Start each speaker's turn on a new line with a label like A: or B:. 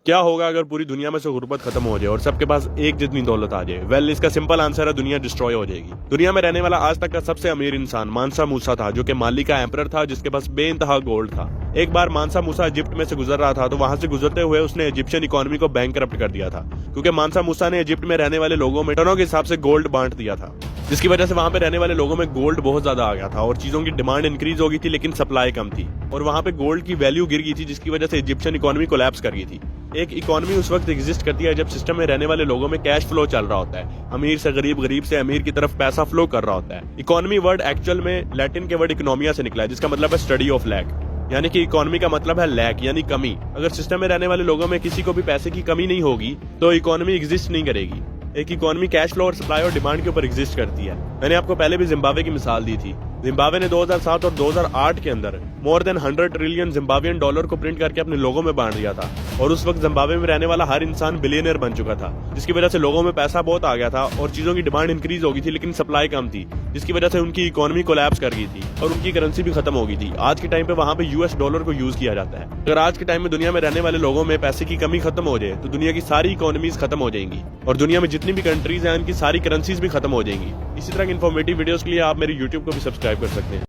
A: क्या होगा अगर पूरी दुनिया में से गुर्बत खत्म हो जाए और सबके पास एक जितनी दौलत आ जाए? वेल, इसका सिंपल आंसर है दुनिया डिस्ट्रॉय हो जाएगी। दुनिया में रहने वाला आज तक का सबसे अमीर इंसान मानसा मूसा था, जो कि माली का एम्परर था, जिसके पास बेइंतहा गोल्ड था। एक बार मानसा मूसा इजिप्ट में से गुजर रहा था, तो वहां से गुजरते हुए उसने इजिप्शियन इकोनॉमी को बैंकरप्ट कर दिया था, क्योंकि मानसा मूसा ने इजिप्ट में रहने वाले लोगों में टनों के हिसाब से गोल्ड बांट दिया था, जिसकी वजह से वहां पे रहने वाले लोगों में गोल्ड बहुत ज्यादा आ गया था और चीजों की डिमांड इंक्रीज हो गई थी, लेकिन सप्लाई कम थी और वहां पे गोल्ड की वैल्यू गिर गई थी, जिसकी वजह से इजिप्शियन इकोनॉमी कोलैप्स कर गई थी। एक इकोनॉमी उस वक्त एग्जिस्ट करती है जब सिस्टम में रहने वाले लोगों में कैश फ्लो चल रहा होता है, अमीर से गरीब, गरीब से अमीर की तरफ पैसा फ्लो कर रहा होता है। इकोनॉमी वर्ड एक्चुअल में लैटिन के वर्ड इकोनॉमिया से निकला है, जिसका मतलब है स्टडी ऑफ लैक, यानी कि इकोनॉमी का मतलब है लैक यानी कमी। अगर सिस्टम में रहने वाले लोगों में किसी को भी पैसे की कमी नहीं होगी तो इकोनॉमी एग्जिस्ट नहीं करेगी। एक इकोनॉमी कैश फ्लो और सप्लाई और डिमांड के ऊपर एग्जिस्ट करती है। मैंने आपको पहले भी जिम्बाब्वे की मिसाल दी थी। जिम्बाब्वे ने 2007 और 2008 के अंदर more than 100 trillion Zimbabwean dollar को प्रिंट करके अपने लोगों में बांट दिया था और उस वक्त जिम्बाब्वे में रहने वाला हर इंसान बिलियनियर बन चुका था, जिसकी वजह से लोगों में पैसा बहुत आ गया था और चीजों की डिमांड इंक्रीज हो गई थी, लेकिन सप्लाई कम थी, जिसकी वजह से उनकी इकोनॉमी कोलैप्स कर गई थी और उनकी करेंसी भी खत्म हो गई थी। आज के टाइम पे वहां पे यूएस डॉलर को यूज किया जाता है। अगर आज के टाइम में दुनिया में रहने वाले लोगों में पैसे की कमी खत्म हो जाए तो दुनिया की सारी इकोनॉमीज खत्म हो जाएंगी और दुनिया में जितनी भी कंट्रीज हैं उनकी सारी करेंसीज भी खत्म हो जाएंगी। इसी तरह की इन्फॉर्मेटिव वीडियोस के लिए आप मेरे यूट्यूब को भी सब्सक्राइब कर सकते हैं।